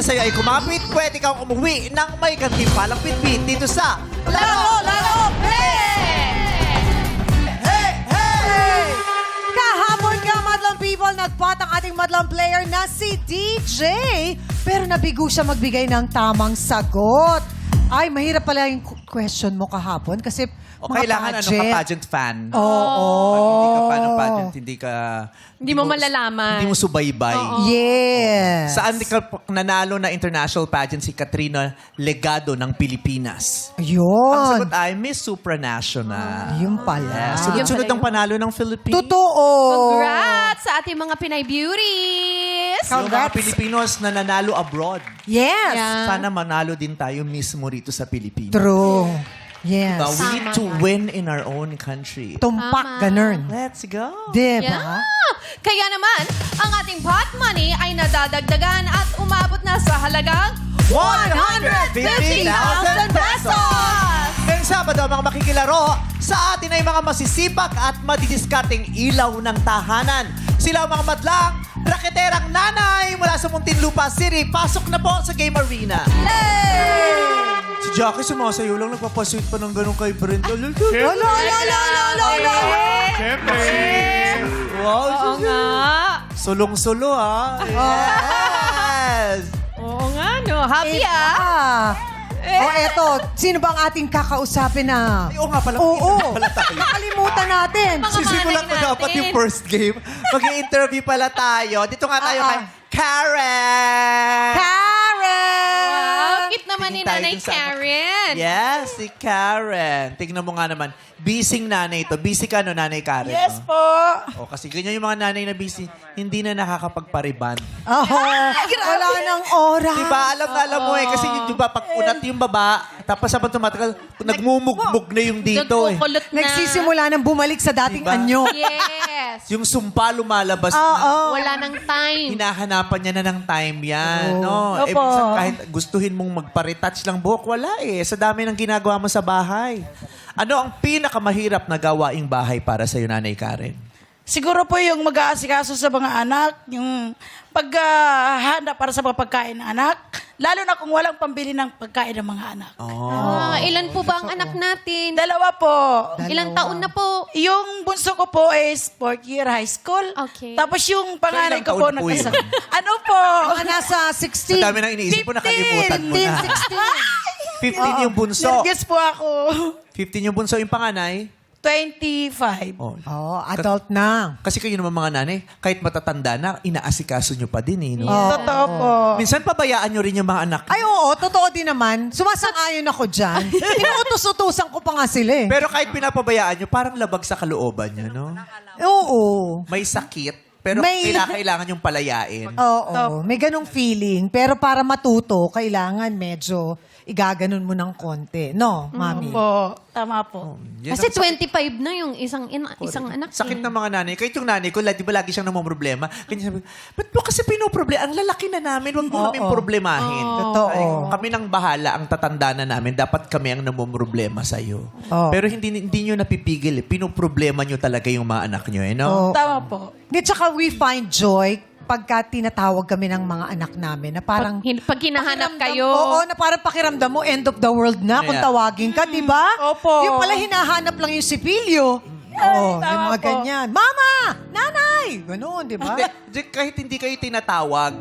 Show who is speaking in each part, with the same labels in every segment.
Speaker 1: natin sa'yo ay kumapit, pwede kang umuwi ng may gantimpalang pitpit dito sa
Speaker 2: Laro, play!
Speaker 1: Hey! Hey!
Speaker 2: Kahapon ka, madlang people, nagpat ang ating madlang player na si DJ. Pero nabigo siya magbigay ng tamang sagot. Ay, mahirap pala yung question mo kahapon kasi
Speaker 1: O
Speaker 2: mga
Speaker 1: kailangan ano ka pageant fan.
Speaker 2: Oo.
Speaker 1: Pag hindi ka fan ng pageant,
Speaker 3: Hindi mo malalaman.
Speaker 1: Hindi mo subaybay.
Speaker 2: Yes.
Speaker 1: Saan ka nanalo na international pageant si Katrina Legado ng Pilipinas? Ang
Speaker 2: Yun.
Speaker 1: sagot ay Miss Supranational.
Speaker 2: Yun pala.
Speaker 1: Yes. Sunod-sunod ang panalo ng Philippines.
Speaker 2: Totoo.
Speaker 3: Congrats sa ating mga Pinay Beauties!
Speaker 1: Yung mga
Speaker 2: Congrats.
Speaker 1: Pilipinos na nanalo abroad.
Speaker 2: Yes.
Speaker 3: Yeah.
Speaker 1: Sana manalo din tayo mismo rito sa Pilipinas.
Speaker 2: True. Yes.
Speaker 1: We need to win in our own country.
Speaker 2: Tumpak, ganun.
Speaker 1: Let's go.
Speaker 2: Diba?
Speaker 3: Yeah. Kaya naman, ang ating pot money ay nadadagdagan at umabot na sa halagang
Speaker 1: 150,000 pesos! Ngayong Sabado, mga makikilaro, sa atin ay mga masisipag at madidiskarteng ilaw ng tahanan. Sila ang mga madlang, raketerang nanay mula sa Muntinlupa City. Pasok na po sa Game Arena. Si Jackie sumasayo lang, nagpapasweet pa ng ganun kay Brenda.
Speaker 2: Wala.
Speaker 4: Siyempre.
Speaker 1: Wow,
Speaker 3: Oo nga.
Speaker 1: sulong-sulo ha. Yes!
Speaker 3: Oo nga, no. Happy ah.
Speaker 2: O eto, sino ba ang ating kakausapin na?
Speaker 1: Ay, oo nga pala,
Speaker 2: Oo.
Speaker 1: pala tayo.
Speaker 2: Nakalimutan natin.
Speaker 3: Mga
Speaker 1: Sisimulan ko
Speaker 3: manay
Speaker 1: dapat
Speaker 3: natin.
Speaker 1: yung first game. Mag-i-interview pala tayo. Dito nga tayo kay Karen!
Speaker 2: Karen!
Speaker 3: Wow, cute naman ni
Speaker 1: Tingin tayo
Speaker 3: Nanay
Speaker 1: dun sa-
Speaker 3: Karen.
Speaker 1: Yes, si Karen. Tingnan mo nga naman. Busy nanay to. Busy ka no, Nanay Karen?
Speaker 4: Yes
Speaker 1: no?
Speaker 4: po.
Speaker 1: O, kasi ganyan yung mga nanay na busy, hindi na nakakapagpariban.
Speaker 2: Oo. Wala nang oras.
Speaker 1: Diba? Alam na alam mo eh. Kasi yung, diba, pag unat yung baba, tapos habang tumatagal, nagmumugmug na yung dito eh.
Speaker 3: Nagkukulot na.
Speaker 2: Nagsisimula nang bumalik sa dating
Speaker 1: Diba?
Speaker 2: anyo.
Speaker 3: Yes.
Speaker 1: Yung sumpa lumalabas
Speaker 2: Oo.
Speaker 1: na.
Speaker 3: Wala nang time.
Speaker 1: Hinahanapan niya na ng time yan.
Speaker 2: Oo.
Speaker 1: No? Eh,
Speaker 4: Opo.
Speaker 1: minsan kahit gustuhin mong magpa-retouch ng buhok, wala eh. Sa dami ng ginagawa mo sa bahay. Ano ang pinakamahirap na gawaing bahay para sa'yo, Nanay Karen?
Speaker 4: Siguro po yung mag-aasikaso sa mga anak, yung paghahanda para sa mga pagkain ng anak, lalo na kung walang pambili ng pagkain ng mga anak.
Speaker 1: Oh.
Speaker 3: Ilan po ba ang anak natin?
Speaker 4: Dalawa po.
Speaker 3: Ilang taon na po?
Speaker 4: Yung bunso ko po is 4th year high school.
Speaker 3: Okay.
Speaker 4: Tapos yung panganay
Speaker 1: So, ilang
Speaker 4: ko po,
Speaker 1: taon po yun?
Speaker 4: ano po?
Speaker 2: Mga nasa
Speaker 1: Sa
Speaker 2: 16.
Speaker 1: dami ng iniisip mo, nakalimutan mo na. 15 yung bunso.
Speaker 4: Nervous po ako.
Speaker 1: 15 yung bunso. Yung panganay?
Speaker 4: 25.
Speaker 1: Oh.
Speaker 2: Oh, adult na.
Speaker 1: Kasi kayo naman mga nanay, kahit matatanda na, inaasikaso nyo pa din eh. No?
Speaker 4: Totoo po.
Speaker 1: Minsan pabayaan nyo rin yung mga anak.
Speaker 2: Ay, oo, totoo din naman. Sumasang-ayon ako dyan. Inuutos-utusan ko pa nga sila eh.
Speaker 1: Pero kahit pinapabayaan nyo, parang labag sa kalooban nyo, no?
Speaker 2: Oo.
Speaker 1: May sakit, pero
Speaker 2: May-
Speaker 1: kailangan yung palayain.
Speaker 2: Oo. May ganong feeling. Pero para matuto, kailangan medyo igaganon mo ng konti. No, mami?
Speaker 4: Po. Tama po.
Speaker 1: Yan
Speaker 3: Kasi
Speaker 1: ang sakit.
Speaker 3: 25 na yung isang anak.
Speaker 1: Sakit ng mga nanay. Kahit yung nanay ko, di ba lagi siyang namumroblema? Kanya sabi, ba't mo kasi pinoproblema? Ang lalaki na namin, huwag mo kaming problemahin.
Speaker 2: Totoo.
Speaker 1: Ay, kami nang bahala, ang tatanda na namin, dapat kami ang namumroblema sa'yo.
Speaker 2: Oo.
Speaker 1: Pero hindi nyo napipigil. Pinoproblema nyo talaga yung mga anak nyo, eh, no?
Speaker 2: Oo.
Speaker 4: Tama po.
Speaker 2: Di, tsaka we find joy pagka tinatawag kami ng mga anak namin na parang...
Speaker 3: Pag hinahanap
Speaker 2: pakiramdam-
Speaker 3: kayo.
Speaker 2: Oo, na parang pakiramdam mo, end of the world na kung
Speaker 1: Yeah.
Speaker 2: tawagin ka, di ba?
Speaker 4: Opo.
Speaker 2: Yung pala hinahanap lang yung sipilyo. Oo,
Speaker 4: tama
Speaker 2: yung mga
Speaker 4: po.
Speaker 2: ganyan. Mama! Nanay! Ganun, di ba?
Speaker 1: Kahit hindi kayo tinatawag,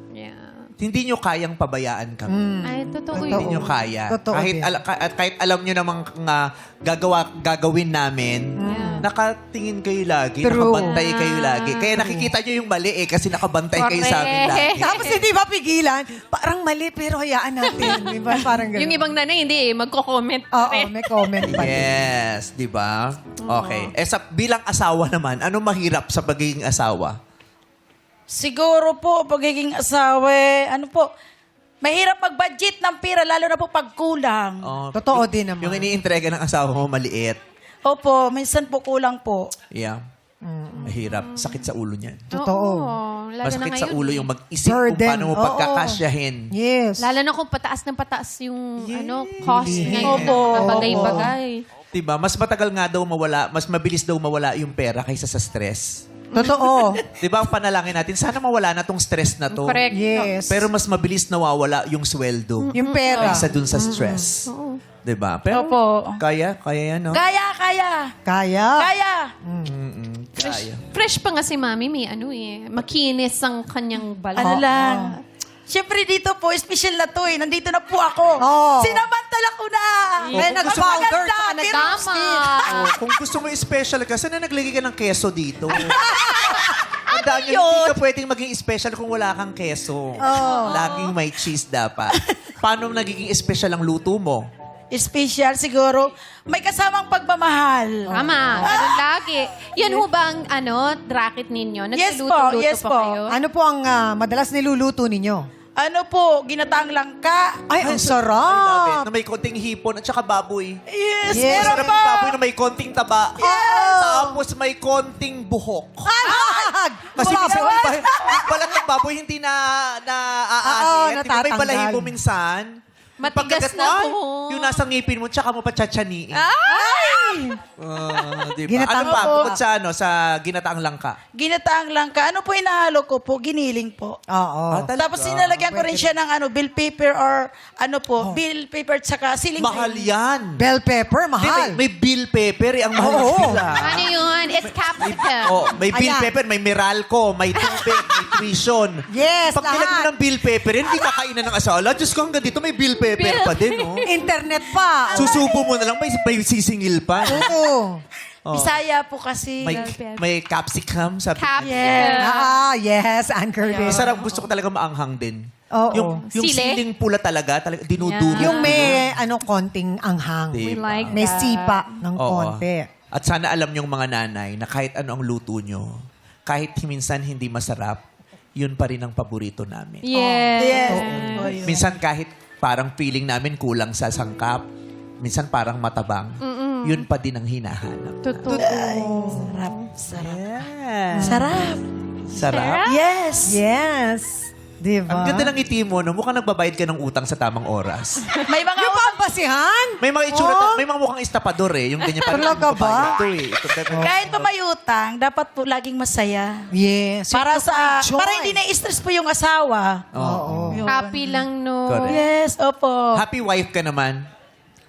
Speaker 3: Yeah.
Speaker 1: hindi nyo kayang pabayaan kami.
Speaker 3: Ay, totoo
Speaker 2: Totoo.
Speaker 1: Hindi
Speaker 3: yun.
Speaker 1: nyo kaya.
Speaker 2: Totoo
Speaker 1: kahit,
Speaker 2: din.
Speaker 1: kahit alam nyo namang gagawin namin, nakatingin kayo lagi,
Speaker 2: True.
Speaker 1: nakabantay kayo lagi. Kaya nakikita nyo yung mali eh, kasi nakabantay kayo sa amin lagi.
Speaker 2: Tapos hindi ba pigilan? Parang mali, pero hayaan natin. Di ba? Parang ganun.
Speaker 3: Yung ibang nanay, hindi eh. Magko-comment pa
Speaker 2: Oo,
Speaker 3: rin.
Speaker 2: may comment pa. din.
Speaker 1: Yes, di ba? Okay. Bilang asawa naman, ano mahirap sa pagiging asawa?
Speaker 4: Siguro po, pagiging asawa, ano po, mahirap mag-budget ng pera, lalo na po pag kulang.
Speaker 1: Oh,
Speaker 2: Totoo din naman.
Speaker 1: Yung iniintrega ng asawa mo, maliit.
Speaker 4: Opo, minsan po kulang po.
Speaker 1: Yeah. Mahirap. Sakit sa ulo niyan.
Speaker 2: Totoo.
Speaker 3: Oo, lalo na
Speaker 1: Masakit sa
Speaker 3: ngayon.
Speaker 1: ulo yung mag-isip kung
Speaker 2: Burden.
Speaker 1: paano mo
Speaker 2: Oo.
Speaker 1: pagkakasyahin.
Speaker 2: Yes.
Speaker 3: Lalo na kung pataas ng pataas yung cost ngayon.
Speaker 4: Opo.
Speaker 3: Na bagay-bagay.
Speaker 1: Diba? Mas matagal nga daw mawala, mas mabilis daw mawala yung pera kaysa sa stress.
Speaker 2: Totoo.
Speaker 1: Di ba ang panalangin natin, sana mawala na tong stress na to.
Speaker 3: Correct.
Speaker 2: Yes.
Speaker 1: Pero mas mabilis nawawala yung sweldo.
Speaker 2: Yung pera.
Speaker 1: Kaysa dun sa stress. Di ba? Pero
Speaker 4: Opo.
Speaker 1: kaya yan, no?
Speaker 4: Kaya.
Speaker 2: Kaya.
Speaker 1: Kaya.
Speaker 3: Fresh pa nga si Mami, may makinis ang kanyang balat.
Speaker 4: Ano lang. Siyempre dito po, special na to eh. Nandito na po ako.
Speaker 2: Oo.
Speaker 4: Sinamantala ko na.
Speaker 2: Kaya nag-powder sa
Speaker 4: Maganda,
Speaker 3: Tama.
Speaker 1: Oh, kung gusto mo special ka, sana naglagay ka ng keso dito. Tandaan nyo, hindi ka pwedeng maging special kung wala kang keso. Laging may cheese dapat. Paano nagiging special ang luto mo?
Speaker 4: Special siguro. May kasamang pagmamahal.
Speaker 3: Tama. Ganun lagi. Yan ho ba ang racket ninyo?
Speaker 4: Yes po,
Speaker 3: Nagluluto-luto
Speaker 4: yes
Speaker 3: pa
Speaker 4: po.
Speaker 3: kayo?
Speaker 2: Ano po ang madalas niluluto ninyo?
Speaker 4: Ano po, ginataang langka.
Speaker 2: Ay, ang
Speaker 1: Love it.
Speaker 2: sarap.
Speaker 1: Na may konting hipon at saka baboy.
Speaker 4: Yes,
Speaker 2: Yes.
Speaker 1: Masarap
Speaker 4: meron
Speaker 1: yung
Speaker 4: pa.
Speaker 1: baboy na may konting taba. Tapos may konting buhok. Kasi
Speaker 2: Wow.
Speaker 1: minsan yung balat ng baboy hindi na aahin. May
Speaker 2: natatanggal.
Speaker 1: balahibo minsan.
Speaker 3: Matigas
Speaker 1: Pagkagat
Speaker 3: na
Speaker 1: mo, ay,
Speaker 3: buhok.
Speaker 1: yung nasa ngipin mo, tsaka mo pa tsatsaniin. Diba?
Speaker 2: Ginataang
Speaker 1: Ano pa?
Speaker 4: po.
Speaker 1: Bukod sa sa ginataang langka.
Speaker 4: Ginataang langka. Ano po inahalo ko po? Giniling po.
Speaker 2: Oo.
Speaker 4: Tapos sinalagyan ko rin siya ng bell pepper or bell pepper tsaka siling.
Speaker 1: Mahal yan.
Speaker 2: Bell pepper,
Speaker 1: Hindi,
Speaker 2: mahal.
Speaker 1: may bill pepper. Ang mahal ng
Speaker 2: Oo.
Speaker 1: bill, ah.
Speaker 3: Ano yun? It's capsicum.
Speaker 1: Oh, may bill
Speaker 2: Ayan.
Speaker 1: pepper, may Meralco, may tubig, may tuition.
Speaker 2: Yes,
Speaker 1: Pag nilagyan mo
Speaker 2: lahat.
Speaker 1: ng bill pepper, hindi kakainan ng asawa. Diyos ko, hanggang dito may bill pepper pa din, oh.
Speaker 2: Internet pa.
Speaker 1: Susubo mo na lang, may sisingil pa.
Speaker 2: Oo.
Speaker 1: Oh.
Speaker 4: Bisaya po kasi.
Speaker 1: May capsicum, sabi.
Speaker 3: Capsicum.
Speaker 2: Yes, Anchor din.
Speaker 1: Masarap, gusto ko talaga maanghang din.
Speaker 2: Oo.
Speaker 1: Yung
Speaker 3: Sili?
Speaker 1: siling pula talaga dinuduro.
Speaker 2: Yung may konting anghang.
Speaker 1: Diba?
Speaker 3: We like
Speaker 2: May
Speaker 3: that.
Speaker 2: sipa ng
Speaker 1: Oo.
Speaker 2: konti.
Speaker 1: At sana alam niyong mga nanay na kahit ano ang luto nyo, kahit minsan hindi masarap, yun pa rin ang paborito namin.
Speaker 3: Yes.
Speaker 1: Minsan kahit parang feeling namin kulang sa sangkap, minsan parang matabang, yun pa din ang hinahanap.
Speaker 3: Totoo.
Speaker 4: Sarap.
Speaker 1: Yeah.
Speaker 4: Sarap.
Speaker 1: Sarap.
Speaker 4: Yes.
Speaker 2: Yes. Diba?
Speaker 1: Ang ganda ng ngiti mo, no? Mukhang nagbabayad ka ng utang sa tamang oras.
Speaker 4: May mga
Speaker 2: Yung pampasihan?
Speaker 1: May mga itsura,
Speaker 2: Oh.
Speaker 1: may mga mukhang estapador eh. Yung ganyan parang
Speaker 2: Talaga ba?
Speaker 1: nagbabayad to, eh. Ito,
Speaker 4: kahit pa may utang, dapat po laging masaya.
Speaker 2: Yes.
Speaker 4: Para
Speaker 2: Joy.
Speaker 4: para hindi na-stress po yung asawa.
Speaker 1: Oo.
Speaker 4: Yun.
Speaker 3: Happy lang, no?
Speaker 1: Correct.
Speaker 4: Yes, opo.
Speaker 1: Happy wife ka naman.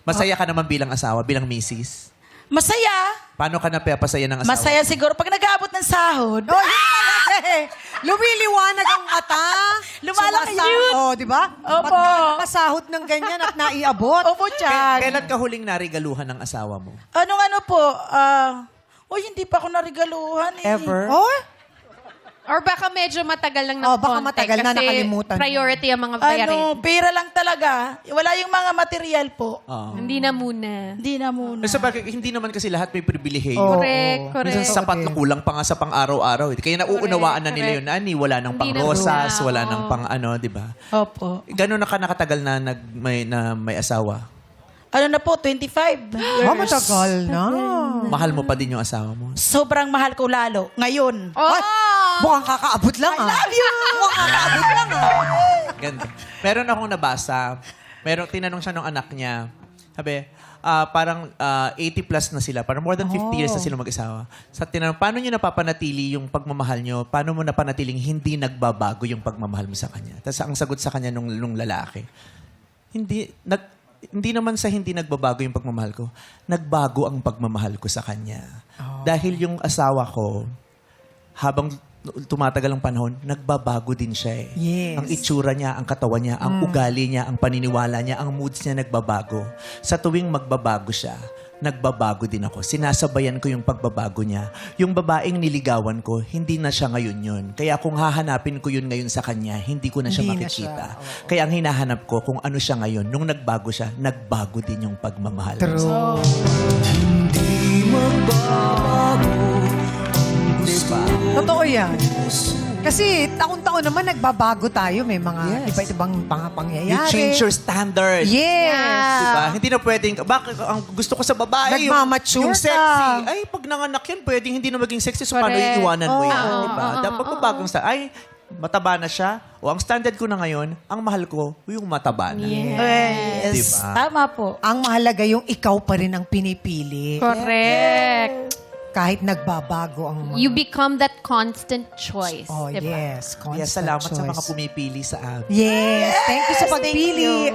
Speaker 1: Masaya ka naman bilang asawa, bilang misis.
Speaker 4: Masaya.
Speaker 1: Paano ka napapasaya ng asawa?
Speaker 4: Masaya siguro. Pag nag-aabot ng sahod,
Speaker 2: Oh, yun talaga eh. Lumiliwanag ang mata.
Speaker 4: Lumalaki
Speaker 2: Sumasa-
Speaker 4: yun.
Speaker 2: Oh, di ba?
Speaker 4: Opo.
Speaker 2: Pag nakasahod ng ganyan at naiabot.
Speaker 4: opo, Chan.
Speaker 1: Kailan ka huling narigaluhan ng asawa mo?
Speaker 4: Ano po, hindi pa ako narigaluhan eh.
Speaker 1: Ever?
Speaker 2: Oh,
Speaker 3: Or baka medyo matagal lang ng
Speaker 2: Oh, baka
Speaker 3: konti
Speaker 2: matagal na,
Speaker 3: kasi
Speaker 2: nakalimutan mo.
Speaker 3: priority ang mga bayarin.
Speaker 4: Pera lang talaga. Wala yung mga material po.
Speaker 1: Oo.
Speaker 3: Hindi na muna.
Speaker 4: Hindi na muna.
Speaker 1: Kasi bakit hindi naman kasi lahat may pribilehiyo.
Speaker 2: Oh.
Speaker 3: Correct.
Speaker 1: Minsan sapat na kulang pa nga sa pang-araw-araw. eh. Kaya nauunawaan na nila yun. Ani, wala nang
Speaker 3: Hindi na
Speaker 1: pang-rosas,
Speaker 3: muna,
Speaker 1: wala
Speaker 3: oo.
Speaker 1: nang pang-ano, di ba?
Speaker 4: Opo.
Speaker 1: Gano'n na ka nakatagal na may asawa?
Speaker 4: Ano na po, 25 years.
Speaker 2: oh matagal na.
Speaker 1: Mahal mo pa din yung asawa mo?
Speaker 4: Sobrang mahal ko lalo. Ngayon.
Speaker 3: Oh!
Speaker 2: Mukhang kakaabot lang ah.
Speaker 4: Love you!
Speaker 2: Mukhang kakaabot lang ah.
Speaker 1: Ganda. Meron akong nabasa. Tinanong siya ng anak niya. Sabi, parang 80 plus na sila. Parang more than 50 years na sila mag-asawa. Sa tinanong, paano nyo napapanatili yung pagmamahal nyo? Paano mo napanatiling hindi nagbabago yung pagmamahal mo sa kanya? Tapos ang sagot sa kanya nung lalaki, hindi naman sa hindi nagbabago yung pagmamahal ko. Nagbago ang pagmamahal ko sa kanya. Dahil yung asawa ko, habang tumatagal ang panahon, nagbabago din siya eh.
Speaker 2: Yes.
Speaker 1: Ang itsura niya, ang katawan niya, ang ugali niya, ang paniniwala niya, ang moods niya nagbabago. Sa tuwing magbabago siya, nagbabago din ako. Sinasabayan ko yung pagbabago niya. Yung babaeng niligawan ko, hindi na siya ngayon yun. Kaya kung hahanapin ko yun ngayon sa kanya, hindi ko na siya
Speaker 2: Hindi na
Speaker 1: makikita.
Speaker 2: siya.
Speaker 1: Kaya ang hinahanap ko, kung ano siya ngayon, nung nagbago siya, nagbago din yung pagmamahal.
Speaker 2: True.
Speaker 1: Diba?
Speaker 2: Totoo yan. Kasi taon-taon naman nagbabago tayo. May mga
Speaker 1: Yes.
Speaker 2: iba-ibang pangyayari.
Speaker 1: You change your standards.
Speaker 2: Yes.
Speaker 1: Diba? Hindi na pwedeng, bakit ang gusto ko sa babae,
Speaker 2: Nagmamature
Speaker 1: yung
Speaker 2: ka.
Speaker 1: sexy. Ay, pag nanganak yan, pwedeng hindi na maging sexy. So, paano
Speaker 3: Correct.
Speaker 1: iiwanan mo yan?
Speaker 3: Oo,
Speaker 1: Diba?
Speaker 3: oo,
Speaker 1: Dapat magbagong style. Ay, mataba na siya. O ang standard ko na ngayon, ang mahal ko, yung mataba na.
Speaker 4: Yes.
Speaker 1: Diba?
Speaker 4: Tama po.
Speaker 2: Ang mahalaga yung ikaw pa rin ang pinipili.
Speaker 3: Correct.
Speaker 2: kahit nagbabago ang mga...
Speaker 3: You become that constant choice.
Speaker 2: Oh,
Speaker 3: diba?
Speaker 2: yes. Constant
Speaker 1: Yes, salamat sa
Speaker 2: choice.
Speaker 1: mga pumipili sa amin.
Speaker 2: Yes, thank you sa pagpili.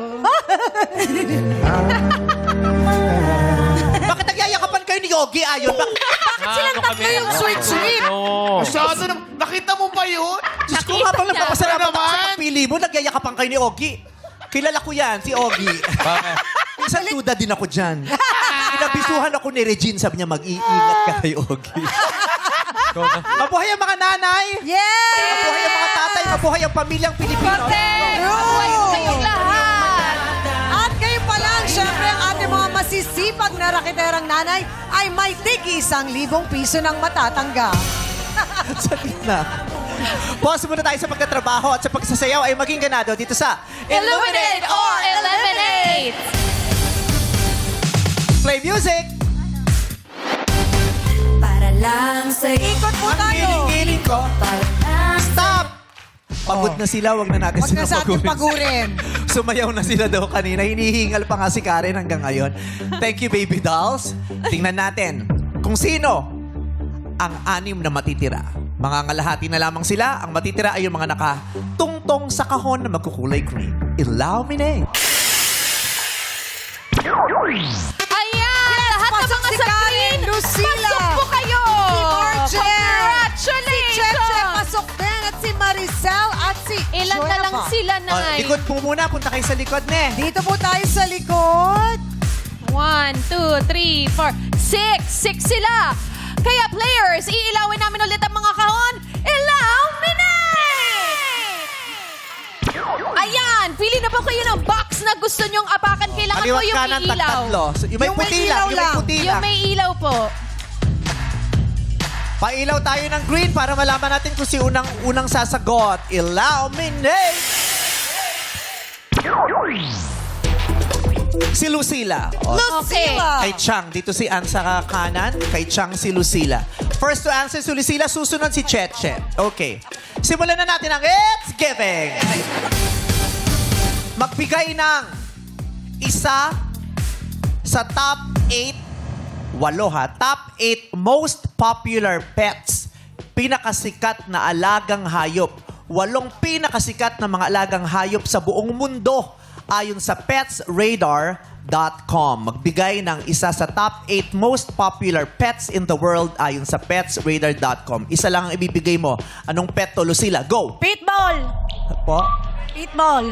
Speaker 1: Bakit nagyayakapan kayo ni Yogi Ayon? Bakit
Speaker 2: Silang tatlo yung sweet-sweet.
Speaker 5: Masyado na, nakita mo ba yun?
Speaker 1: Diyos ko nga pang
Speaker 3: niya.
Speaker 1: nagpapasalamat ako sa
Speaker 5: Naman.
Speaker 1: pagpili mo, nagyayakapan kayo ni Ogie. Kilala ko yan, si Ogie. Minsan duda din ako dyan. Pinabisuhan ako ni Regine, sabi niya, mag-iingat ka kay Ogie. Mabuhay ang mga nanay!
Speaker 2: Yes!
Speaker 1: Mabuhay ang mga tatay! Mabuhay ang pamilyang Pilipino!
Speaker 3: Correct! Mabuhay po kayong lahat!
Speaker 2: At kayo pa lang, syempre ang ating mga masisipag na rakiterang nanay ay may tig-1,000 piso ng matatanggap.
Speaker 1: Sa gitna. Pause muna tayo sa pagtatrabaho at sa pagsasayaw ay maging ganado dito sa
Speaker 3: Illuminate or eliminate!
Speaker 1: Play music!
Speaker 6: Para lang sa'yo.
Speaker 2: Ikot po tayo.
Speaker 1: Giling-giling ko. Stop! Pagod na sila, wag na natin
Speaker 2: Huwag
Speaker 1: sila
Speaker 2: na sa ating
Speaker 1: pagurin.
Speaker 2: pagurin.
Speaker 1: Sumayaw na sila daw kanina. Hinihingal pa nga si Karen hanggang ngayon. Thank you, baby dolls. Tingnan natin kung sino ang 6 na matitira. Mga ngalahati na lamang sila. Ang matitira ay yung mga nakatungtong sa kahon na magkukulay green. Illuminate.
Speaker 3: Ayan! Lahat ng
Speaker 2: pasok
Speaker 3: mga
Speaker 2: si
Speaker 3: sa
Speaker 2: Karen,
Speaker 3: green,
Speaker 2: Lucila.
Speaker 3: pasok po kayo!
Speaker 2: Si Marje.
Speaker 3: Congratulations!
Speaker 2: Si Cheche, pasok din. At si Maricel at si
Speaker 3: Ilan na lang
Speaker 2: Joeva.
Speaker 3: sila,
Speaker 1: Oh,
Speaker 3: Nay?
Speaker 1: likod po muna. Punta kayo sa likod, ne.
Speaker 2: Dito po tayo sa likod.
Speaker 3: 1, 2, 3, 4, 6. 6 sila. Kaya players, iilawin namin ulit ang mga kahon. Illuminate! Ayan, pili na po kayo ng box na gusto nyong apakan. Kailangan po
Speaker 1: Kaliwat
Speaker 3: yung
Speaker 1: kanan,
Speaker 3: may ilaw.
Speaker 1: tagtatlo. So, yung may
Speaker 2: Yung may
Speaker 1: puti
Speaker 2: ilaw
Speaker 1: lang. Yung may
Speaker 2: lang.
Speaker 1: puti
Speaker 3: Yung
Speaker 1: lang.
Speaker 3: may ilaw po.
Speaker 1: Pailaw tayo ng green para malaman natin kung si unang sasagot. Illuminate! Si Lucila. O,
Speaker 2: Lucila.
Speaker 1: kay Chang. Dito si Ann sa kanan. Kay Chang si Lucila. First to answer si Lucila, susunod si Cheche. Okay. Simulan na natin ang It's Giving. Magbigay ng isa sa top 8, 8 ha, top 8 most popular pets. Pinakasikat na alagang hayop. 8 pinakasikat na mga alagang hayop sa buong mundo ayon sa petsradar.com. Magbigay ng isa sa top 8 most popular pets in the world ayon sa petsradar.com. Isa lang ang ibibigay mo. Anong pet to, Lucila? Go!
Speaker 4: Pitbull!
Speaker 1: Po?
Speaker 4: Pitbull!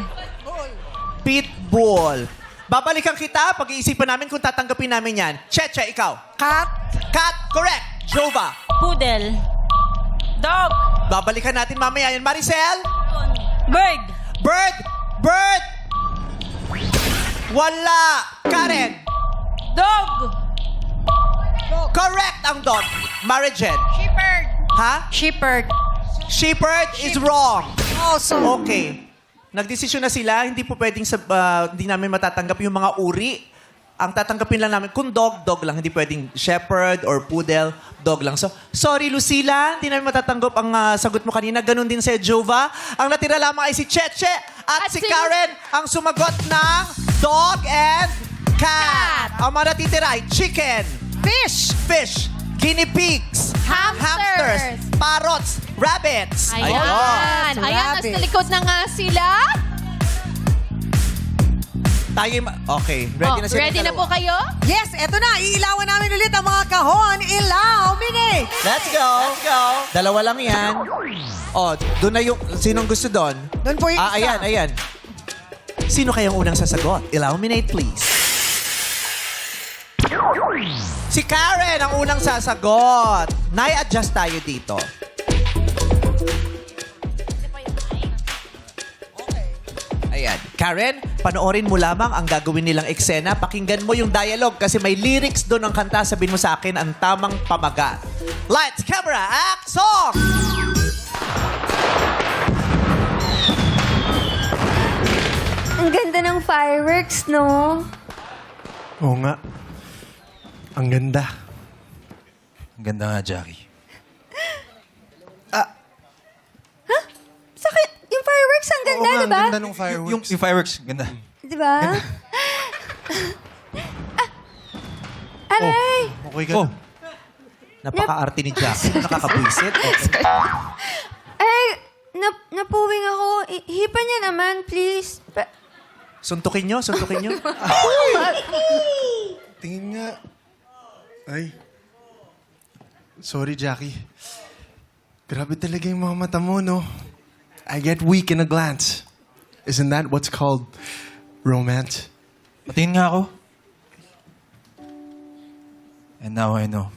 Speaker 1: Pitbull. Babalikan kita. Pag-iisipan namin kung tatanggapin namin yan. Cheche, ikaw.
Speaker 2: Cat.
Speaker 1: Cat, correct. Jova.
Speaker 4: Poodle! Dog!
Speaker 1: Babalikan natin mamaya yan. Maricel.
Speaker 4: Bird!
Speaker 1: Bird. Bird. Wala. Karen.
Speaker 4: Dog!
Speaker 1: Correct ang dog. Marijen.
Speaker 4: Shepherd!
Speaker 1: Ha?
Speaker 4: Shepherd!
Speaker 1: Shepherd is wrong.
Speaker 2: Awesome.
Speaker 1: Okay. Nagdesisyon na sila. Hindi po pwedeng hindi namin matatanggap yung mga uri. Ang tatanggapin lang namin, kung dog, dog lang. Hindi pwedeng shepherd or poodle, dog lang. So, sorry, Lucila. Hindi namin matatanggap ang sagot mo kanina. Ganon din si Jova. Ang natira lamang ay si Cheche at si Karen ang sumagot ng dog and cat. Ang mga natitira ay chicken,
Speaker 2: Fish.
Speaker 1: fish, guinea pigs,
Speaker 3: Hamsters.
Speaker 1: parrots, rabbits.
Speaker 3: Ayan.
Speaker 2: Ayun.
Speaker 3: Ayan, nasa
Speaker 2: Rabbit.
Speaker 3: likod na nga sila.
Speaker 1: Okay, ready na sila.
Speaker 3: Ready na po kayo?
Speaker 2: Yes, eto na. Iilawan namin ulit ang mga kahon. Illuminate.
Speaker 1: Let's go. Let's go. Dalawa lang yan. Oh, doon na yung... Sinong gusto doon?
Speaker 2: Doon po yung isa.
Speaker 1: Ayan, ayan. Sino kayang unang sasagot? Illuminate, please. Si Karen ang unang sasagot. Nai-adjust tayo dito. Ayan. Karen, panoorin mo lamang ang gagawin nilang eksena. Pakinggan mo yung dialogue kasi may lyrics doon ang kanta. Sabihin mo sa akin ang tamang pamagat. Lights, camera, act, song!
Speaker 6: Ang ganda ng fireworks, no?
Speaker 5: Oo nga. Ang ganda.
Speaker 7: Ang ganda nga, Jackie.
Speaker 6: Sakit! Yung fireworks, ang ganda, di ba?
Speaker 5: ng fireworks.
Speaker 7: Yung fireworks, ganda.
Speaker 6: Di ba? Aray!
Speaker 5: Okay ka
Speaker 7: Oh,
Speaker 5: na.
Speaker 1: Napaka-arte ni Jackie. Nakakabwisit. Okay.
Speaker 6: Napuwing ako. Hipan niya naman, please.
Speaker 1: Suntukin nyo.
Speaker 5: Tingin nga. Ay. Sorry, Jackie. Grabe talaga yung mga mata mo, no? I get weak in a glance. Isn't that what's called romance?
Speaker 7: Patingin nga ako. And now I know.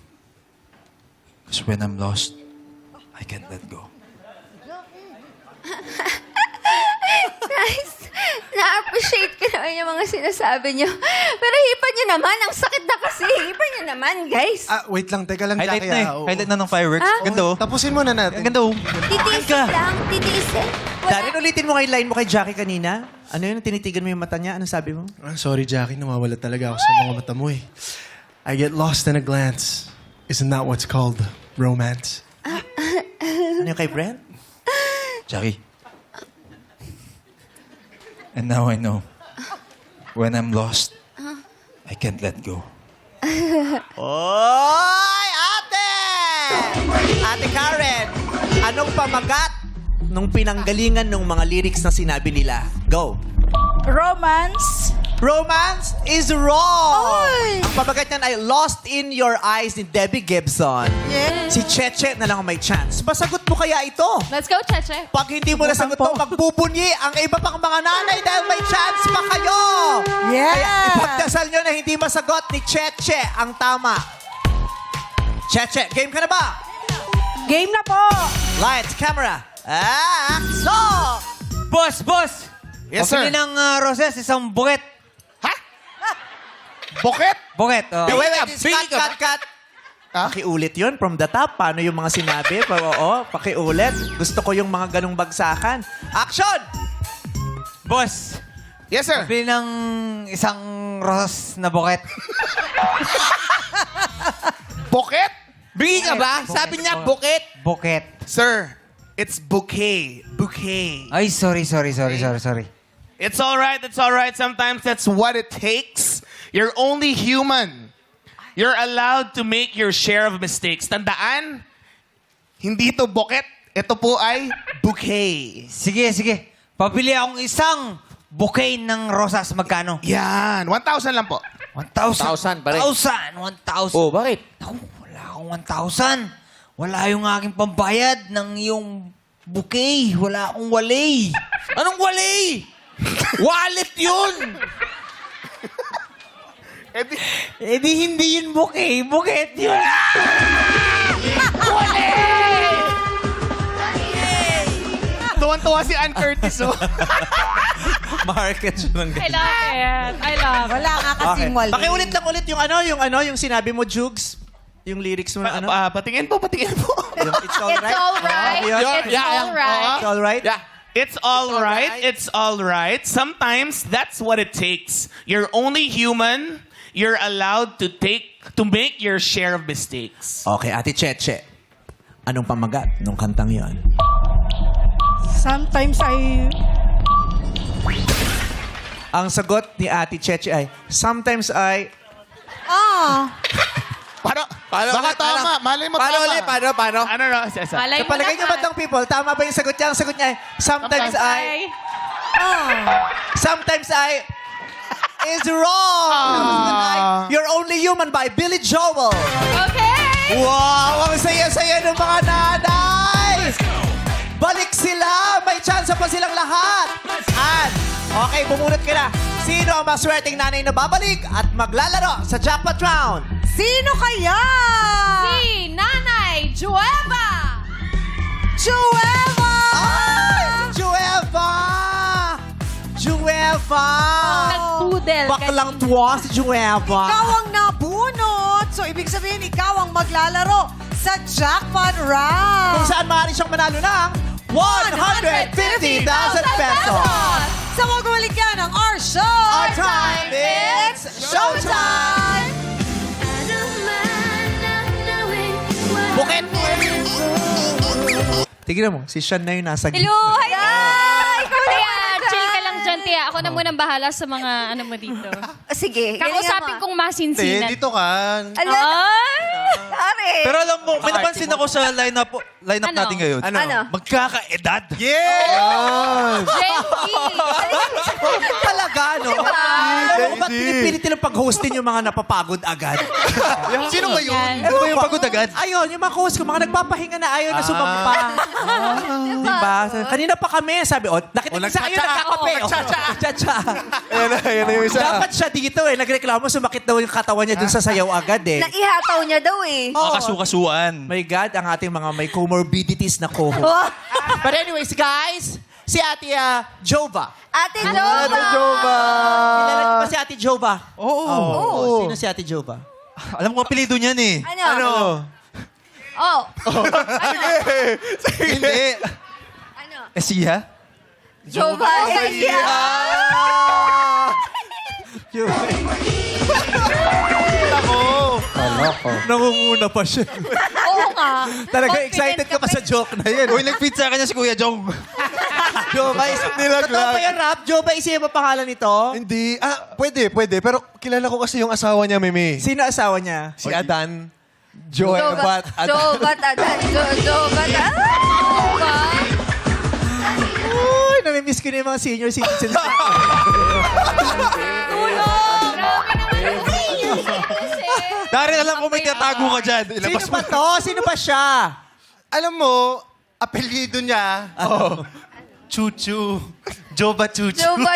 Speaker 7: Because when I'm lost, I can't let go.
Speaker 6: Guys, na-appreciate ko naman yung mga sinasabi niyo. Pero hipan niyo naman. Ang sakit na kasi. Hipan niyo naman, guys.
Speaker 5: Wait lang. Teka lang,
Speaker 7: Highlight
Speaker 5: Jackie.
Speaker 7: na eh.
Speaker 5: Oo.
Speaker 7: Highlight na ng fireworks. Ganda oh.
Speaker 5: Tapusin muna natin.
Speaker 7: Ganda oh.
Speaker 6: Titiisin lang. Titiisin.
Speaker 1: Darren, ulitin mo yung line mo kay Jackie kanina. Ano yun? Tinitigan mo yung mata niya? Ano sabi mo?
Speaker 5: Sorry, Jackie. Nawawala talaga ako sa mga mata mo eh. I get lost in a glance. Isn't that what's called romance?
Speaker 1: Ano yung kay Brent?
Speaker 7: Jackie. And now I know. When I'm lost, I can't let go.
Speaker 1: Oy, ate! Ate Karen, anong pamagat nung pinanggalingan ng mga lyrics na sinabi nila? Go.
Speaker 4: Romance.
Speaker 1: Romance is wrong!
Speaker 2: Oy!
Speaker 1: Ang pamagat niyan ay Lost in Your Eyes ni Debbie Gibson.
Speaker 2: Yes.
Speaker 1: Si Cheche na lang ang may chance. Masagot mo kaya ito?
Speaker 3: Let's go, Cheche.
Speaker 1: Pag hindi mo nasagot to, magbubunyi ang iba pang mga nanay dahil may chance pa kayo!
Speaker 2: Yes.
Speaker 1: Kaya ipagdasal nyo na hindi masagot ni Cheche ang tama. Cheche, game ka na ba?
Speaker 4: Game na po.
Speaker 1: Lights, camera, action!
Speaker 8: Boss!
Speaker 1: Yes, sir.
Speaker 8: Pabili ng roses, isang buket.
Speaker 5: Buket?
Speaker 8: Buket, oh.
Speaker 1: Cut. Pakiulit yun from the top. Paano yung mga sinabi? Oo, pakiulit. Gusto ko yung mga ganong bagsakan. Action!
Speaker 8: Boss,
Speaker 5: Yes, sir.
Speaker 8: pabili ng isang roses na buket.
Speaker 5: Buket?
Speaker 8: Bigay ka ba? Sabi niya buket. Buket.
Speaker 9: Sir, it's bouquet. Bouquet.
Speaker 8: Ay, sorry.
Speaker 9: It's all right. Sometimes that's what it takes. You're only human. You're allowed to make your share of mistakes. Tandaan, hindi to buket. Ito po ay bouquet.
Speaker 8: Sige. Pabili akong isang bouquet ng rosas. Magkano?
Speaker 9: Yan. 1,000 lang po.
Speaker 8: 1,000. 1,000 pa rin. 1,000. Oh, bakit? Naku, wala akong 1,000. Wala yung aking pambayad ng yung bouquet. Wala akong walay. Anong walay? Wallet yun! Eh di hindi yun bouquet. Bouquet yun.
Speaker 9: Tuwan-tuwa si Ann Curtis, oh.
Speaker 1: Market siya ng
Speaker 3: I love it. I love it.
Speaker 2: Wala nga kasing wali.
Speaker 1: Pakiulit lang ulit yung sinabi mo, Jugs. Yung lyrics mo na ano.
Speaker 9: Patingin po.
Speaker 1: Yung It's Alright.
Speaker 3: It's all right.
Speaker 1: Yun.
Speaker 3: It's all right.
Speaker 1: It's Alright.
Speaker 9: Yeah. It's all right. Sometimes that's what it takes. You're only human. You're allowed to make your share of mistakes.
Speaker 1: Okay, Ate Cheche. Anong pamagat nung kantang yon?
Speaker 4: Sometimes
Speaker 1: Ang sagot ni Ate Cheche ay, sometimes I...
Speaker 9: Paano? Baka tama. Malay mo tama.
Speaker 1: Paano?
Speaker 9: Ano no? Cesar?
Speaker 3: Malay
Speaker 1: Sa
Speaker 3: mo
Speaker 1: palagay niyo
Speaker 3: naman.
Speaker 1: batang people, tama ba yung sagot niya? Ang sagot niya ay, sometimes I... Sometimes I... is wrong! You're Only Human by Billy Joel.
Speaker 3: Okay.
Speaker 1: Wow! Ang saya-saya ng mga nanay! Balik sila! May chance pa silang lahat! At, okay, bumunot ka na. Sino ang maswerteng nanay na babalik at maglalaro sa jackpot round?
Speaker 2: Sino kaya?
Speaker 3: Si Nanay Jueva.
Speaker 2: Jueva!
Speaker 1: Ay! Jueva!
Speaker 3: Nag-poodle.
Speaker 1: Baklang tuwa si Jueva.
Speaker 2: Ikaw ang nabunot. So, ibig sabihin, ikaw ang maglalaro sa jackpot
Speaker 1: Kung
Speaker 2: round.
Speaker 1: saan maaari siyang manalo ng 150,000 pesos.
Speaker 2: Sa magbalik ka ng our show.
Speaker 1: Our time, it's showtime! Bukit! Tignan mo, si Sean na yung nasa
Speaker 6: Hello, hi!
Speaker 3: Kaya, chill ka lang dyan, Tia. Ako na munang bahala sa mga ano mo dito.
Speaker 6: Sige.
Speaker 3: Kakausapin kong masinsinan.
Speaker 5: Dito ka.
Speaker 6: Ala, Ari.
Speaker 7: Pero alam mo, may napansin ako sa lineup
Speaker 3: Ano?
Speaker 7: natin ngayon.
Speaker 6: Ano?
Speaker 7: Magkakaedad.
Speaker 5: Yeah!
Speaker 3: Gen Z.
Speaker 1: Talaga, no? Alam mo ba't pinipilit nilang pag-hostin yung mga napapagod agad?
Speaker 5: Sino ba yun?
Speaker 7: Ano ba yung pagod agad?
Speaker 1: Ayun, yung mga host ko, mga nagpapahinga na ayaw na sumampa. Diba? Kanina pa kami, sabi, nakita sa ayun, nagkakape. Nagtsatsa.
Speaker 5: Ayan na yung isa.
Speaker 1: Dapat siya dito nagreklamo, sumakit daw yung katawan niya dun sa sayaw agad
Speaker 6: Naihataw niya daw eh.
Speaker 7: Makasukasuan.
Speaker 1: My God, ang ating mga may comorbidities na co-host. But anyways, guys, si Ate Jova.
Speaker 6: Ate Jova.
Speaker 1: Kilala niyo ba si Ate Jova?
Speaker 5: Oo.
Speaker 1: Sino si Ate Jova?
Speaker 7: Alam ko apelido niyan eh.
Speaker 6: Ano? Oh.
Speaker 7: Hindi.
Speaker 6: Ano?
Speaker 7: Siya?
Speaker 6: Jova. Esia.
Speaker 1: Nangunguna pa siya.
Speaker 3: Oo nga.
Speaker 1: Talaga
Speaker 3: Confident
Speaker 1: excited ka pa sa joke na yun.
Speaker 7: Uy, nag-feed sa kanya si Kuya Jong.
Speaker 1: Jova is... Totoo ba yung rap? Jova is yung pangalan nito?
Speaker 5: Hindi. Pwede. Pero kilala ko kasi yung asawa niya, Mimi.
Speaker 1: Sino asawa niya?
Speaker 5: Si Adan. Joel Bat.
Speaker 6: Jova. Jova. Jova.
Speaker 1: Uy, namimiss ko na yung mga senior citizens.
Speaker 7: Darin, alam ko may tiyatago ka dyan. Ilabas
Speaker 1: Sino
Speaker 7: mo.
Speaker 1: ba to? Sino ba siya?
Speaker 5: Alam mo, apelyido niya. Chuchu. Jova Chuchu.
Speaker 6: Jova.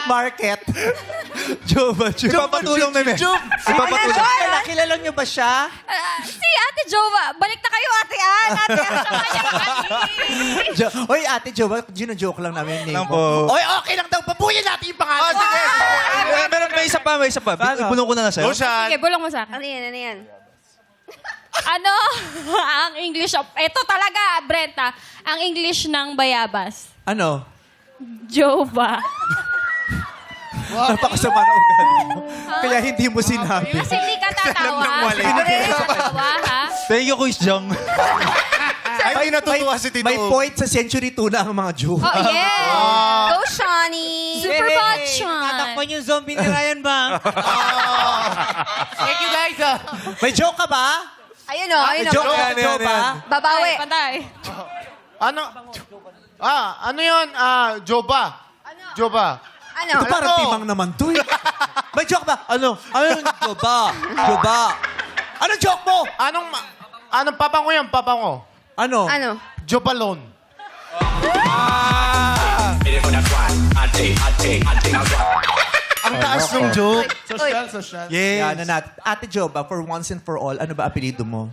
Speaker 1: Market. Jova.
Speaker 7: Ipapatulong, Meme. Ipapatulong.
Speaker 1: Kilala niyo ba siya?
Speaker 3: Si Ate Jova. Balik na kayo, Ate Ann. Ate Ann, sama niya na kami.
Speaker 1: Oy, Ate Jova, gino-joke lang namin yung name
Speaker 7: Lang po.
Speaker 1: mo. Oy, okay lang daw. Pabuyan natin yung pangalan.
Speaker 7: Meron may isa pa.
Speaker 1: Paano?
Speaker 7: Ibunong ko na nga sa'yo.
Speaker 3: Sige, bulong mo sa akin.
Speaker 6: Ano yan?
Speaker 3: Ano? Ang English of... Ito talaga, Brenta. Ang English ng bayabas.
Speaker 1: Ano?
Speaker 3: Jova.
Speaker 1: Napakasama na ugali mo. Kaya hindi mo sinabi.
Speaker 3: Kasi hindi ka tatawa.
Speaker 1: wala.
Speaker 3: Hindi ka tatawa, ha?
Speaker 7: Thank you, Kuya Jong.
Speaker 5: Ay, natutuwa si Tito.
Speaker 1: May point sa Century 2 na ang mga joke.
Speaker 3: Oh, yes!
Speaker 6: Go, Shani.
Speaker 3: Super bad, Sean.
Speaker 1: yung zombie ni Ryan Bang.
Speaker 9: Thank you, guys.
Speaker 1: May joke ka ba?
Speaker 6: Ayun o.
Speaker 1: May joke ka, Jova?
Speaker 6: Babawi.
Speaker 3: Pantay.
Speaker 9: Ano? Ano yun? Joba. Joba.
Speaker 6: Ano?
Speaker 1: Ito parang timang naman to eh. May joke ba? Ano? Ano yung Jova? Jova. Ano joke mo?
Speaker 9: Anong papango yan? Papango.
Speaker 1: Ano?
Speaker 6: Ano?
Speaker 9: Jobalon.
Speaker 5: Ang taas ng joke.
Speaker 9: Social.
Speaker 1: Yan na natin. Ate Jova, for once and for all, ano ba apelido mo?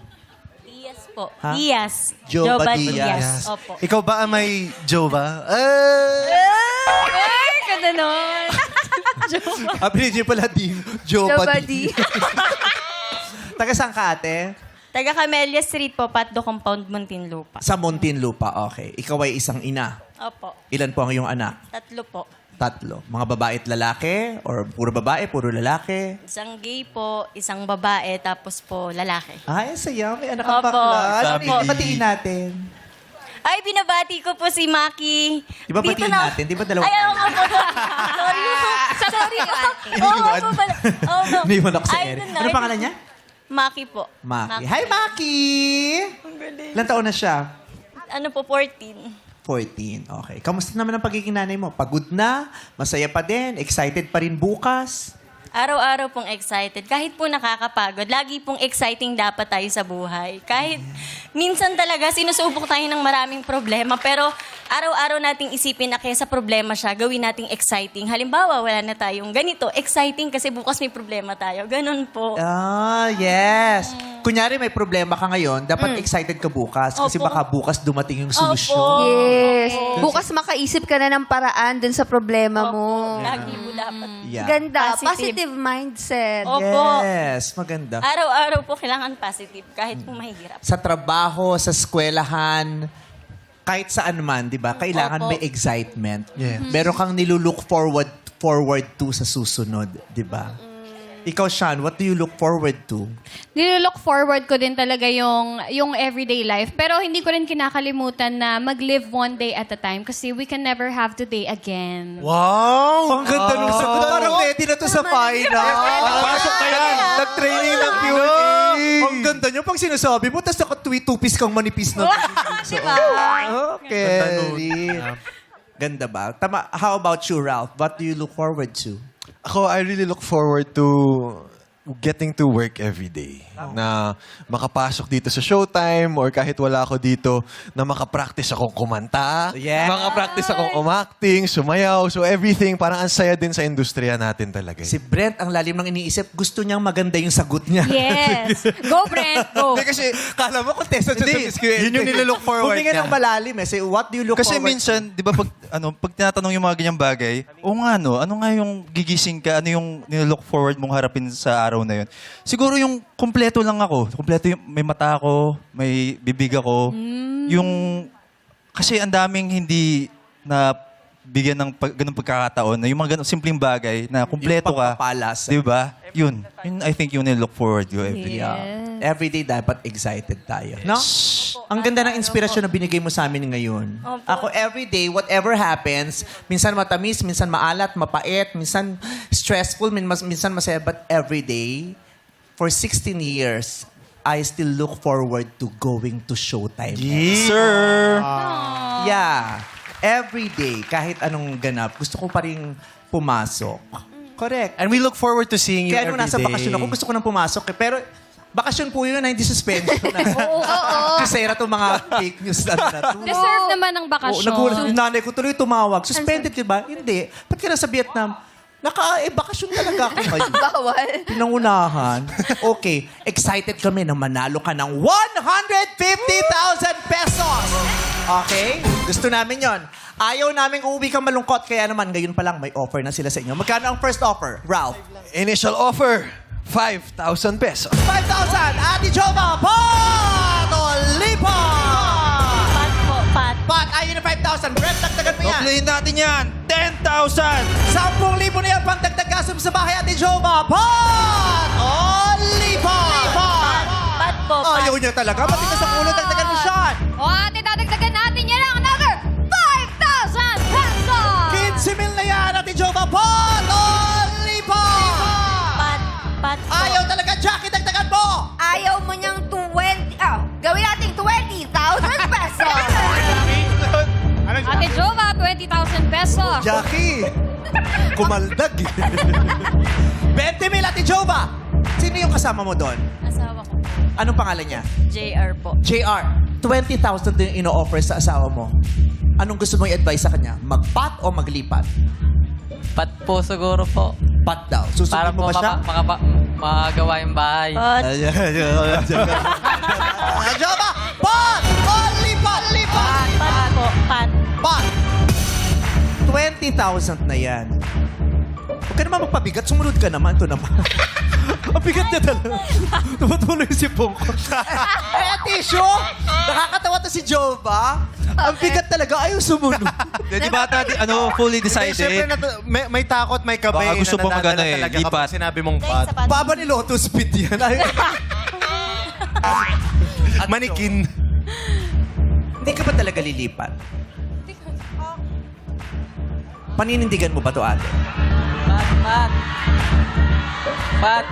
Speaker 10: Diaz po.
Speaker 1: Ha?
Speaker 10: Diaz.
Speaker 1: Jova
Speaker 10: Diaz.
Speaker 1: Diaz.
Speaker 10: Opo.
Speaker 5: Ikaw ba ang may Jova?
Speaker 3: Ay, ganda nun.
Speaker 1: Apelido niyo pala din. Jova
Speaker 6: Jova
Speaker 1: Di.
Speaker 6: D.
Speaker 1: Taga saan ka, ate?
Speaker 10: Taga Camellia Street po, Patdo Compound, Muntinlupa.
Speaker 1: Sa Muntinlupa, okay. Ikaw ay isang ina.
Speaker 10: Opo.
Speaker 1: Ilan po ang iyong anak?
Speaker 10: 3 po.
Speaker 1: 3. Mga babae at lalaki? Or puro babae, puro lalaki?
Speaker 10: Isang gay po, isang babae, tapos po lalaki.
Speaker 1: Ay, saya. May anak kang
Speaker 10: Opo.
Speaker 1: bakla.
Speaker 10: Opo.
Speaker 1: Batiin natin.
Speaker 10: Ay, binabati ko po si Maki.
Speaker 1: Di ba batiin natin? Di ba dalawa?
Speaker 10: Ay, oo nga po. Sorry po. Sorry. Oo nga po pala. Oo nga.
Speaker 1: Iniwan ako sa
Speaker 10: Ay,
Speaker 1: ere.
Speaker 10: nun na.
Speaker 1: Ano pangalan niya?
Speaker 10: Maki po.
Speaker 1: Maki. Hi, Maki! Ilan taon na siya?
Speaker 10: Ano po, 14.
Speaker 1: 14. Okay. Kamusta naman ang pagiging nanay mo? Pagod na? Masaya pa din? Excited pa rin bukas?
Speaker 10: Araw-araw pong excited. Kahit po nakakapagod, lagi pong exciting dapat tayo sa buhay. Kahit minsan talaga sinusubok tayo ng maraming problema, pero araw-araw nating isipin na kaysa problema siya, gawin nating exciting. Halimbawa, wala na tayong ganito, exciting kasi bukas may problema tayo. Ganun po.
Speaker 1: Ah, yes. Kunyari may problema ka ngayon, dapat excited ka bukas kasi
Speaker 10: Opo.
Speaker 1: baka bukas dumating yung solusyon.
Speaker 10: Opo.
Speaker 6: Yes. Bukas makaisip ka na ng paraan dun sa problema mo.
Speaker 10: Lagi po dapat.
Speaker 1: Yeah.
Speaker 6: Ganda.
Speaker 10: Positive.
Speaker 6: Positive mindset.
Speaker 10: Opo.
Speaker 1: Yes, maganda.
Speaker 10: Araw-araw po kailangan positive kahit po mahirap.
Speaker 1: Sa trabaho, sa eskwelahan, kahit saan man, di ba? Kailangan
Speaker 10: Opo.
Speaker 1: may excitement.
Speaker 5: Yeah.
Speaker 1: Meron kang nilulook forward to sa susunod, di ba? Ikaw, Sean, what do you look forward to?
Speaker 3: Nilook forward ko din talaga yung everyday life. Pero hindi ko rin kinakalimutan na mag-live one day at a time kasi we can never have today again.
Speaker 1: Wow! Ang ganda nung sagot. Parang ready na to sa final.
Speaker 5: Pasok ka yan. Nag-training ng Q&A.
Speaker 1: Ang ganda nyo pag sinasabi mo, tapos naka-two-piece kang manipis na. Okay. Ganda ba? Tama. How about you, Ralph? What do you look forward to?
Speaker 5: Ako, I really look forward to getting to work every day. Na makapasok dito sa Showtime or kahit wala ako dito, na makapractice akong kumanta,
Speaker 1: Yeah.
Speaker 5: makapractice akong umacting, sumayaw. So everything, parang ang saya din sa industriya natin talaga.
Speaker 1: Si Brent, ang lalim ng iniisip, gusto niyang maganda yung sagot niya.
Speaker 3: Yes. Go, Brent. Go.
Speaker 1: Hindi kasi, kala mo contestant siya sa
Speaker 5: Hindi,
Speaker 1: Miss Q&A.
Speaker 5: yun yung nilook forward
Speaker 1: Huminga
Speaker 5: niya.
Speaker 1: ng malalim eh. Say, what do you look
Speaker 7: Kasi
Speaker 1: forward
Speaker 7: minsan, di ba, pag tinatanong yung mga ganyang bagay, o nga no, ano nga yung gigising ka, ano yung nilook forward mong harapin sa araw na yun? Siguro yung kumpleto lang ako. Kumpleto yung may mata ako, may bibig ako. Yung, kasi ang daming hindi na bigyan ng ganung pagkakataon na yung mga ganung simpleng bagay na kumpleto
Speaker 1: Yung
Speaker 7: ka.
Speaker 1: pagpapalas.
Speaker 7: Di ba? Yun, I think yun nilook forward ko every day.
Speaker 1: Everyday dapat excited tayo. No? Ang ganda ng inspirasyon na binigay mo sa amin ngayon.
Speaker 10: Opo.
Speaker 1: Ako, everyday, whatever happens, minsan matamis, minsan maalat, mapait, minsan stressful, minsan masaya, but everyday, for 16 years, I still look forward to going to Showtime.
Speaker 7: Sir!
Speaker 1: Yeah. Every day, kahit anong ganap, gusto ko pa rin pumasok. Correct.
Speaker 5: And we look forward to seeing you
Speaker 1: Kaya
Speaker 5: every
Speaker 1: nung nasa
Speaker 5: day.
Speaker 1: bakasyon ako, gusto ko nang pumasok. Eh. Pero bakasyon po yun na hindi suspension. Oo. Kasi era itong mga fake news na to.
Speaker 3: Deserve naman ng
Speaker 1: Oo,
Speaker 3: bakasyon.
Speaker 1: nagulat. Yung nanay ko tuloy tumawag. Suspended, di ba? Hindi. Ba't ka na sa Vietnam? Bakasyon talaga ako ngayon.
Speaker 6: Bawal.
Speaker 1: Pinangunahan. Okay. Excited kami na manalo ka ng 150,000 pesos. Okay? Gusto namin yon. Ayaw namin uuwi kang malungkot. Kaya naman, ngayon pa lang may offer na sila sa inyo. Magkano ang first offer? Ralph?
Speaker 5: Initial offer, 5,000 pesos.
Speaker 1: 5,000. Ate Jova, Pat Olipa!
Speaker 10: Pat po, Pat.
Speaker 1: Pat, ayaw na 5,000. Brent, dagdagan mo yan.
Speaker 7: Tuklayin natin yan! 10,000!
Speaker 1: 10,000 na yan. Pangdagdag gasum sa bahay, Ate Jova. Pat Olipa!
Speaker 10: Pat po, Pat.
Speaker 1: Ayaw niya talaga. Matigas sa ulo, dagdagan mo siya.
Speaker 3: O ate, dadagdagan natin yan ang another 5,000 pesos!
Speaker 1: 15,000 na yan, Ate Jova. Pat Olipa!
Speaker 10: Pat po.
Speaker 1: Ayaw talaga, Jackie, dagdagan mo.
Speaker 6: Ayaw mo niyang 20... gawin natin 20,000 pesos.
Speaker 3: Ate Jova, 20,000 pesos.
Speaker 1: Jackie, kumaldag. 20,000, Ate Jova. Sino yung kasama mo doon?
Speaker 10: Asawa ko.
Speaker 1: Anong pangalan niya?
Speaker 10: JR po.
Speaker 1: JR, 20,000 din ino-offer sa asawa mo. Anong gusto mong i-advise sa kanya? Mag-pat o maglipat?
Speaker 11: Pat po siguro po.
Speaker 1: Pat daw.
Speaker 11: Para
Speaker 1: Susundin
Speaker 11: po
Speaker 1: mo ba siya?
Speaker 11: magawa yung bahay.
Speaker 10: Pat.
Speaker 1: Jova, pat! Lipat! Lipat!
Speaker 10: Pat po, Pat.
Speaker 1: Pat! 20,000 na yan. Huwag ka naman magpabigat. Sumunod ka naman. Ito naman. Ang bigat niya talaga. Tumatuloy si Pongko. Tissue! Nakakatawa to si Jova. Ang bigat talaga. Ayaw sumunod.
Speaker 7: Di ba fully
Speaker 5: Siyempre,
Speaker 7: decided?
Speaker 5: may takot, may kabay.
Speaker 7: Baka gusto
Speaker 5: na
Speaker 7: pa
Speaker 5: nadadala
Speaker 7: magano eh,
Speaker 5: talaga
Speaker 7: lipat.
Speaker 5: kapag sinabi mong
Speaker 10: Dahil
Speaker 5: pat.
Speaker 10: sa Pat.
Speaker 1: Baba ni Lotus Speed yan.
Speaker 5: Manikin.
Speaker 1: Hindi ka ba talaga lilipat? Paninindigan mo ba to, ate?
Speaker 11: Pat. Pat.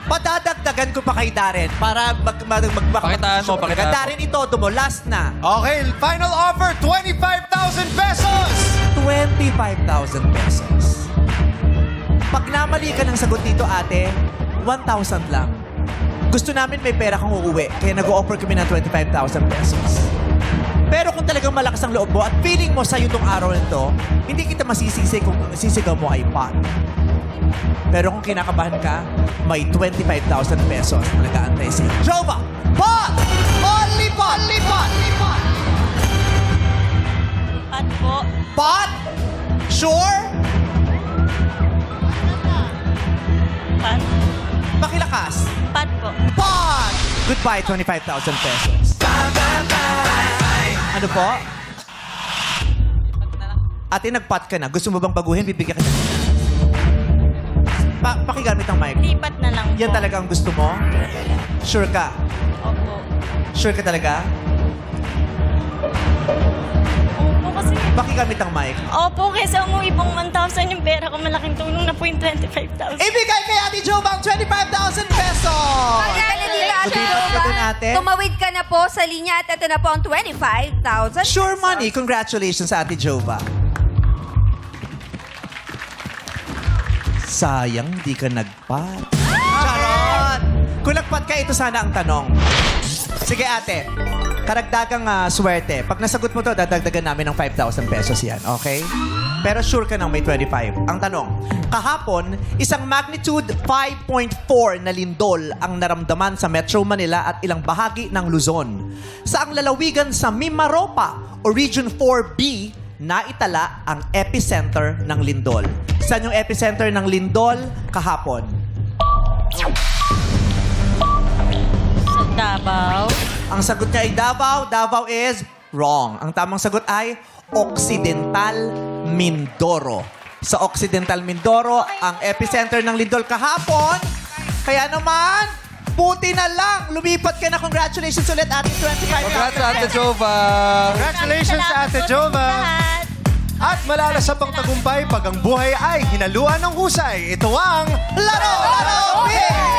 Speaker 1: Padadagdagan ko pa kay Darren para
Speaker 7: Pakitaan mo, pakitaan mo.
Speaker 1: Darren, itodo mo. Last na.
Speaker 5: Okay, final offer, 25,000 pesos!
Speaker 1: 25,000 pesos. Pag namali ka ng sagot dito, ate, 1,000 lang. Gusto namin may pera kang uuwi, kaya nag-o-offer kami ng 25,000 pesos. Pero kung talagang malakas ang loob mo at feeling mo sa'yo itong araw na ito, hindi kita masisisi kung sisigaw mo ay pot. Pero kung kinakabahan ka, may 25,000 pesos na nag-aantay sa'yo. Jova! Pot! Only pot! Only pot!
Speaker 10: Pat po.
Speaker 1: Pot? Sure?
Speaker 10: Pat.
Speaker 1: Makilakas.
Speaker 10: Pat po.
Speaker 1: Pot! Goodbye, 25,000 pesos. Ano po? Ate, nag-pot ka na. Gusto mo bang baguhin? Bibigyan ka na. Pakigamit ang mic.
Speaker 10: Lipat na lang po.
Speaker 1: Yan talaga ang gusto mo? Sure ka?
Speaker 10: Opo.
Speaker 1: Sure ka talaga?
Speaker 10: Opo kasi...
Speaker 1: Pakigamit ang mic.
Speaker 10: Opo, kaysa umuwi pong 1,000 yung pera ko, malaking tulong na po yung 25,000.
Speaker 1: Ibigay kay Ate Jova ang 25,000 pesos!
Speaker 6: Ayan, dito, Ate
Speaker 1: Lumipat ka dun,
Speaker 6: Jova.
Speaker 1: ate.
Speaker 6: Tumawid ka na po sa linya at ito na po ang 25,000
Speaker 1: Sure
Speaker 6: pesos.
Speaker 1: money. Congratulations sa Ate Jova. Sayang, di ka nagpat. Charot! Kung nagpat ka, ito sana ang tanong. Sige ate, karagdagang swerte. Pag nasagot mo to, dadagdagan namin ng 5,000 pesos yan, okay? Pero sure ka nang may 25. Ang tanong, kahapon, isang magnitude 5.4 na lindol ang naramdaman sa Metro Manila at ilang bahagi ng Luzon. Sa ang lalawigan sa Mimaropa o Region 4B, naitala ang epicenter ng lindol. Saan yung epicenter ng lindol kahapon?
Speaker 10: Sa Davao.
Speaker 1: Ang sagot niya ay Davao. Davao is wrong. Ang tamang sagot ay Occidental Mindoro. Sa Occidental Mindoro, ang epicenter ng lindol kahapon. Kaya naman, buti na lang. Lumipat ka na. Congratulations ulit, Ate 25.
Speaker 5: Congrats, Ate Jova! Congratulations sa Ate Jova! At malalasap ang tagumpay pag ang buhay ay hinaluan ng husay. Ito ang
Speaker 1: Laro! Laro! Big!